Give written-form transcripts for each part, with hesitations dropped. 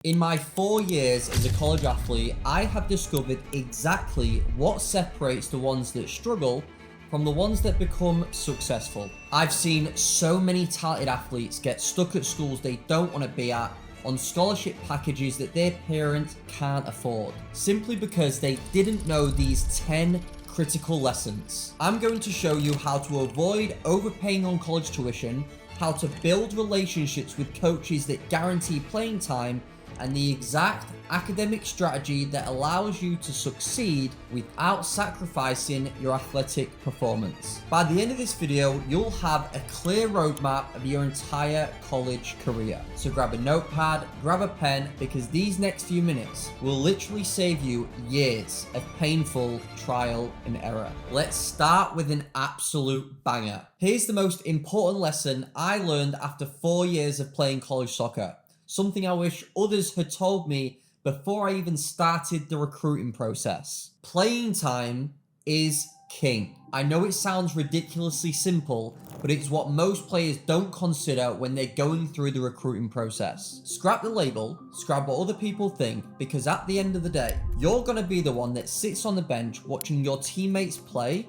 In my 4 years as a college athlete, I have discovered exactly what separates the ones that struggle from the ones that become successful. I've seen so many talented athletes get stuck at schools they don't want to be at, on scholarship packages that their parents can't afford, simply because they didn't know these 10 critical lessons. I'm going to show you how to avoid overpaying on college tuition, how to build relationships with coaches that guarantee playing time, and the exact academic strategy that allows you to succeed without sacrificing your athletic performance. By the end of this video, you'll have a clear roadmap of your entire college career. So grab a notepad, grab a pen, because these next few minutes will literally save you years of painful trial and error. Let's start with an absolute banger. Here's the most important lesson I learned after 4 years of playing college soccer. Something I wish others had told me before I even started the recruiting process. Playing time is king. I know it sounds ridiculously simple, but it's what most players don't consider when they're going through the recruiting process. Scrap the label, scrap what other people think, because at the end of the day, you're gonna be the one that sits on the bench watching your teammates play,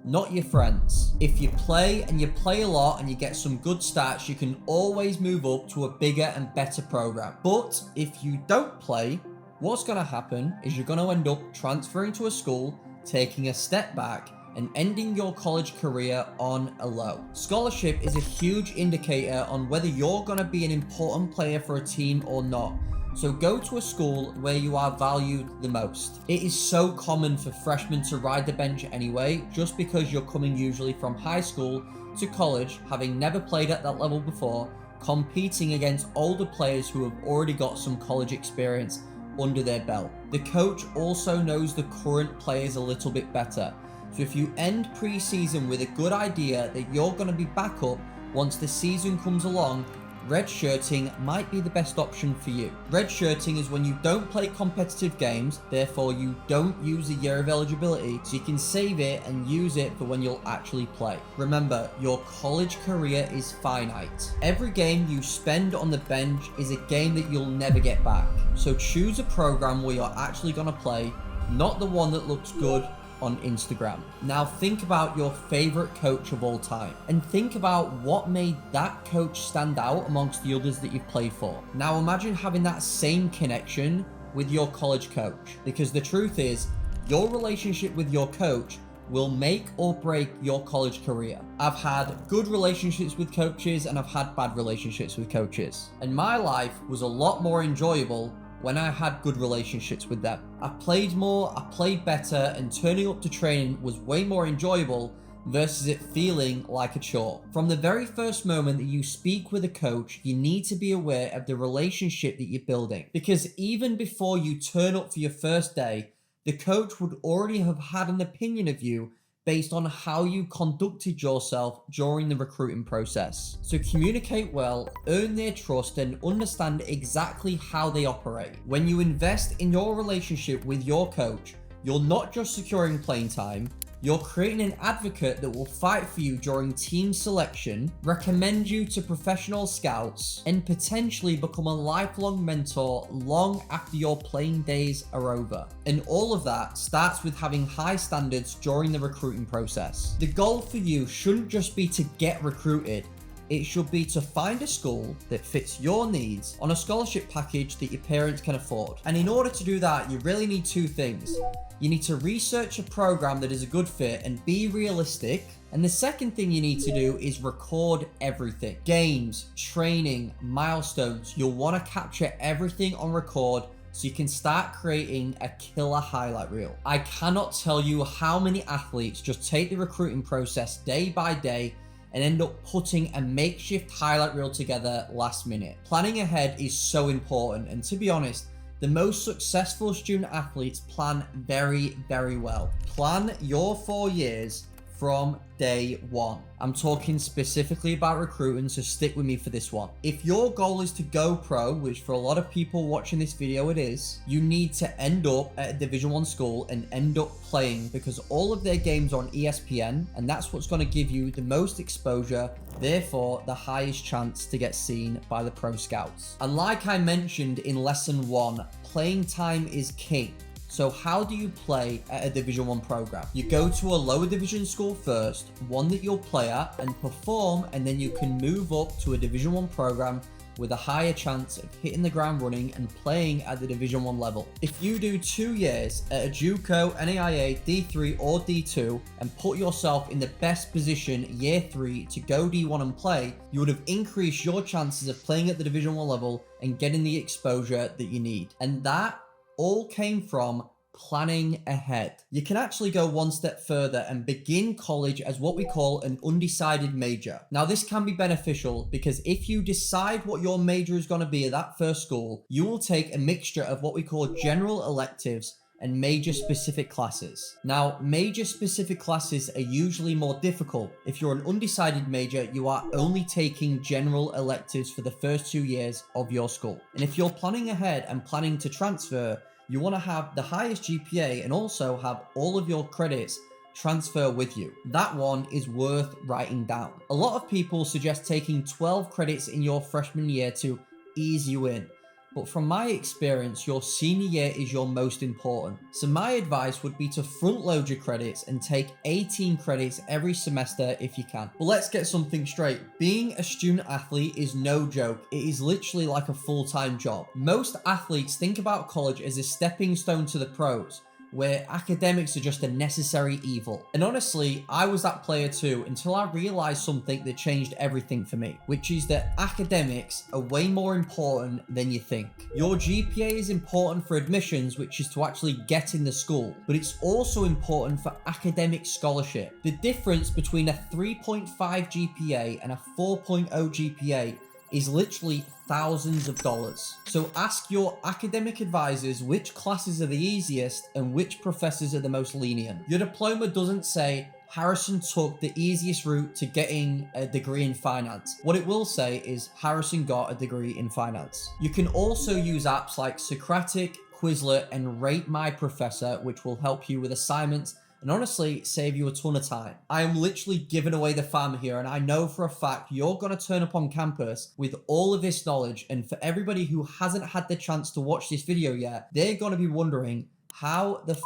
not your friends. If you play and you play a lot and you get some good stats, you can always move up to a bigger and better program. But if you don't play, what's gonna happen is you're gonna end up transferring to a school, taking a step back, and ending your college career on a low. Scholarship is a huge indicator on whether you're gonna be an important player for a team or not. So go to a school where you are valued the most. It is so common for freshmen to ride the bench anyway, just because you're coming usually from high school to college, having never played at that level before, competing against older players who have already got some college experience under their belt. The coach also knows the current players a little bit better. So if you end preseason with a good idea that you're going to be back up once the season comes along, redshirting might be the best option for you. Redshirting is when you don't play competitive games, therefore you don't use a year of eligibility, so you can save it and use it for when you'll actually play. Remember, your college career is finite. Every game you spend on the bench is a game that you'll never get back. So choose a program where you're actually gonna play, not the one that looks good on Instagram. Now think about your favorite coach of all time and think about what made that coach stand out amongst the others that you've played for. Now imagine having that same connection with your college coach, because the truth is your relationship with your coach will make or break your college career. I've had good relationships with coaches and I've had bad relationships with coaches, and my life was a lot more enjoyable when I had good relationships with them. I played more, I played better, and turning up to training was way more enjoyable versus it feeling like a chore. From the very first moment that you speak with a coach, you need to be aware of the relationship that you're building, because even before you turn up for your first day, the coach would already have had an opinion of you based on how you conducted yourself during the recruiting process. So communicate well, earn their trust, and understand exactly how they operate. When you invest in your relationship with your coach, you're not just securing playing time, you're creating an advocate that will fight for you during team selection, recommend you to professional scouts, and potentially become a lifelong mentor long after your playing days are over. And all of that starts with having high standards during the recruiting process. The goal for you shouldn't just be to get recruited. It should be to find a school that fits your needs on a scholarship package that your parents can afford. And in order to do that, you really need two things. You need to research a program that is a good fit and be realistic. And the second thing you need to do is record everything. Games, training, milestones. You'll want to capture everything on record so you can start creating a killer highlight reel. I cannot tell you how many athletes just take the recruiting process day by day and end up putting a makeshift highlight reel together last minute. Planning ahead is so important, and to be honest, the most successful student athletes plan very, very well. Plan your 4 years from day one. I'm talking specifically about recruiting, so stick with me for this one. If your goal is to go pro, which for a lot of people watching this video it is, you need to end up at a Division 1 school and end up playing, because all of their games are on ESPN, and that's what's going to give you the most exposure, therefore the highest chance to get seen by the pro scouts. And like I mentioned in lesson 1, playing time is king. So how do you play at a Division 1 program? You go to a lower division school first, one that you'll play at and perform, and then you can move up to a Division 1 program with a higher chance of hitting the ground running and playing at the Division 1 level. If you do 2 years at a JUCO, NAIA, D3 or D2 and put yourself in the best position year 3 to go D1 and play, you would have increased your chances of playing at the Division 1 level and getting the exposure that you need. And that all came from planning ahead. You can actually go one step further and begin college as what we call an undecided major. Now, this can be beneficial because if you decide what your major is going to be at that first school, you will take a mixture of what we call general electives and major specific classes. Now, major specific classes are usually more difficult. If you're an undecided major, you are only taking general electives for the first 2 years of your school. And if you're planning ahead and planning to transfer, you want to have the highest GPA and also have all of your credits transfer with you. That one is worth writing down. A lot of people suggest taking 12 credits in your freshman year to ease you in. But from my experience, your senior year is your most important. So my advice would be to front load your credits and take 18 credits every semester if you can. But let's get something straight. Being a student athlete is no joke. It is literally like a full-time job. Most athletes think about college as a stepping stone to the pros, where academics are just a necessary evil. And honestly, I was that player too until I realized something that changed everything for me, which is that academics are way more important than you think. Your GPA is important for admissions, which is to actually get in the school, but it's also important for academic scholarship. The difference between a 3.5 GPA and a 4.0 GPA is literally thousands of dollars. So ask your academic advisors which classes are the easiest and which professors are the most lenient. Your diploma doesn't say Harrison took the easiest route to getting a degree in finance. What it will say is Harrison got a degree in finance. You can also use apps like Socratic, Quizlet, and Rate My Professor, which will help you with assignments and honestly save you a ton of time. I am literally giving away the farm here, and I know for a fact you're going to turn up on campus with all of this knowledge, and for everybody who hasn't had the chance to watch this video yet, they're going to be wondering how the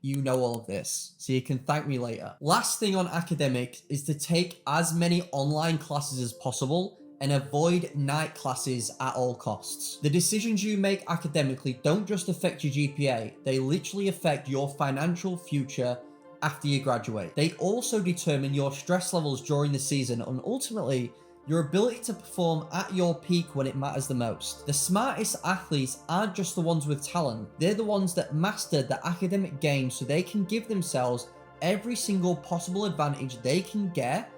you know all of this, so you can thank me later. Last thing on academics is to take as many online classes as possible and avoid night classes at all costs. The decisions you make academically don't just affect your GPA, they literally affect your financial future after you graduate. They also determine your stress levels during the season and ultimately your ability to perform at your peak when it matters the most. The smartest athletes aren't just the ones with talent, they're the ones that master the academic game so they can give themselves every single possible advantage they can get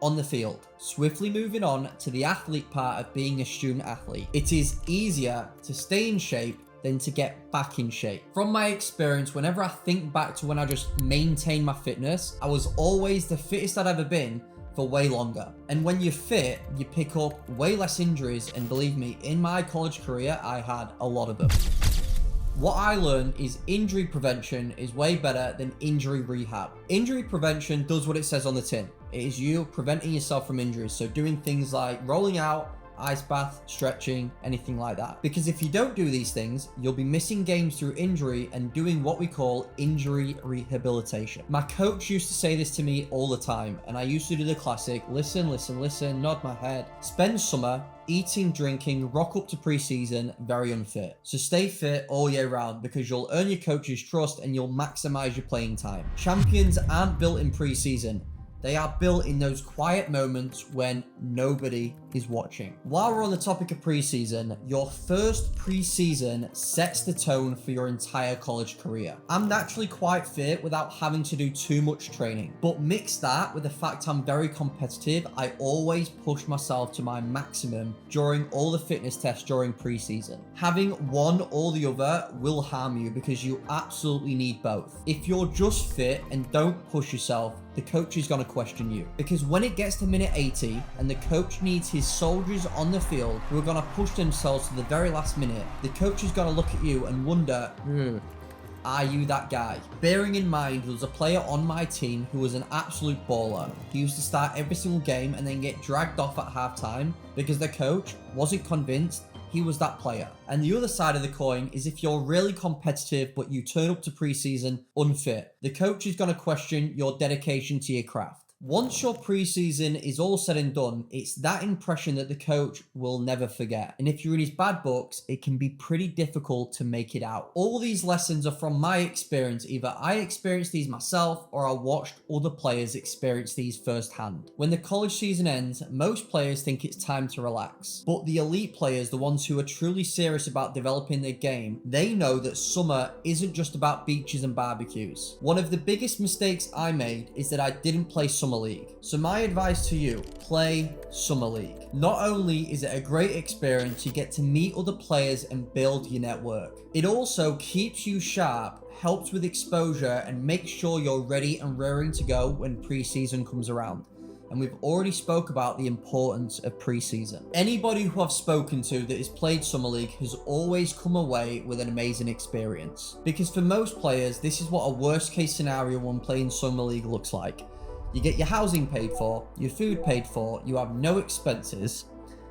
on the field. Swiftly moving on to the athlete part of being a student athlete. It is easier to stay in shape than to get back in shape. From my experience, whenever I think back to when I just maintained my fitness, I was always the fittest I'd ever been for way longer. And when you're fit, you pick up way less injuries, and believe me, in my college career, I had a lot of them. What I learned is injury prevention is way better than injury rehab. Injury prevention does what it says on the tin. It is you preventing yourself from injuries. So doing things like rolling out, ice bath, stretching, anything like that. Because if you don't do these things, you'll be missing games through injury and doing what we call injury rehabilitation. My coach used to say this to me all the time, and I used to do the classic, listen, listen, listen, nod my head. Spend summer eating, drinking, rock up to preseason, very unfit. So stay fit all year round because you'll earn your coach's trust and you'll maximize your playing time. Champions aren't built in preseason. They are built in those quiet moments when nobody is watching. While we're on the topic of preseason, your first preseason sets the tone for your entire college career. I'm naturally quite fit without having to do too much training, but mix that with the fact I'm very competitive. I always push myself to my maximum during all the fitness tests during preseason. Having one or the other will harm you because you absolutely need both. If you're just fit and don't push yourself, the coach is going to question you. Because when it gets to minute 80 and the coach needs his soldiers on the field who are going to push themselves to the very last minute, the coach is going to look at you and wonder, are you that guy? Bearing in mind, there was a player on my team who was an absolute baller. He used to start every single game and then get dragged off at halftime because the coach wasn't convinced he was that player. And the other side of the coin is if you're really competitive but you turn up to preseason unfit, the coach is going to question your dedication to your craft. Once your preseason is all said and done, it's that impression that the coach will never forget. And if you're in his bad books, it can be pretty difficult to make it out. All these lessons are from my experience. Either I experienced these myself or I watched other players experience these firsthand. When the college season ends, most players think it's time to relax. But the elite players, the ones who are truly serious about developing their game, they know that summer isn't just about beaches and barbecues. One of the biggest mistakes I made is that I didn't play Summer League. So my advice to you, play Summer League. Not only is it a great experience, you get to meet other players and build your network. It also keeps you sharp, helps with exposure, and makes sure you're ready and raring to go when preseason comes around. And we've already spoke about the importance of preseason. Anybody who I've spoken to that has played Summer League has always come away with an amazing experience. Because for most players, this is what a worst case scenario when playing Summer League looks like. You get your housing paid for, your food paid for, you have no expenses,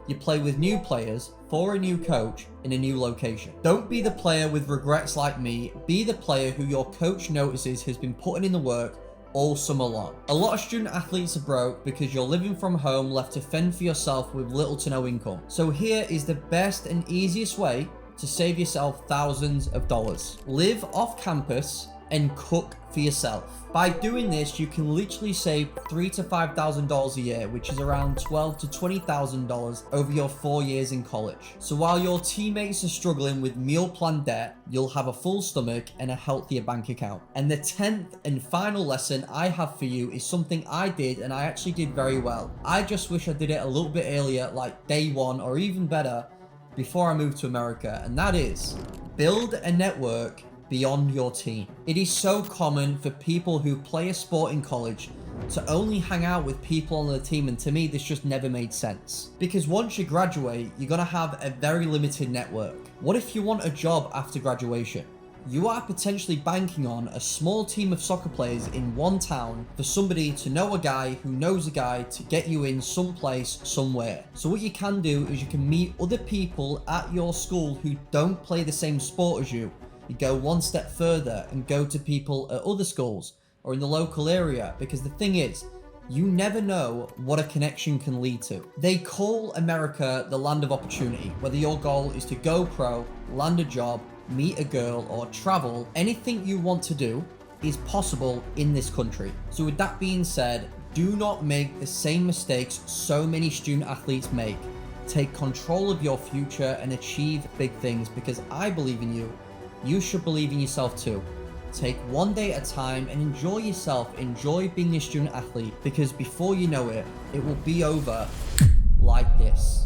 you play with new players, for a new coach, in a new location. Don't be the player with regrets like me, be the player who your coach notices has been putting in the work all summer long. A lot of student athletes are broke because you're living from home, left to fend for yourself with little to no income. So here is the best and easiest way to save yourself thousands of dollars. Live off campus and cook for yourself. By doing this, you can literally save $3,000 to $5,000 a year, which is around $12,000 to $20,000 over your 4 years in college. So while your teammates are struggling with meal plan debt, you'll have a full stomach and a healthier bank account. And the 10th and final lesson I have for you is something I did and I actually did very well. I just wish I did it a little bit earlier, like day one or even better, before I moved to America, and that is build a network beyond your team. It is so common for people who play a sport in college to only hang out with people on the team, and to me this just never made sense. Because once you graduate, you're gonna have a very limited network. What if you want a job after graduation? You are potentially banking on a small team of soccer players in one town for somebody to know a guy who knows a guy to get you in someplace, somewhere. So what you can do is you can meet other people at your school who don't play the same sport as you. You go one step further and go to people at other schools or in the local area, because the thing is, you never know what a connection can lead to. They call America the land of opportunity. Whether your goal is to go pro, land a job, meet a girl, or travel, anything you want to do is possible in this country. So with that being said, do not make the same mistakes so many student athletes make. Take control of your future and achieve big things, because I believe in you. You should believe in yourself too. Take one day at a time and enjoy yourself. Enjoy being a student athlete, because before you know it, it will be over like this.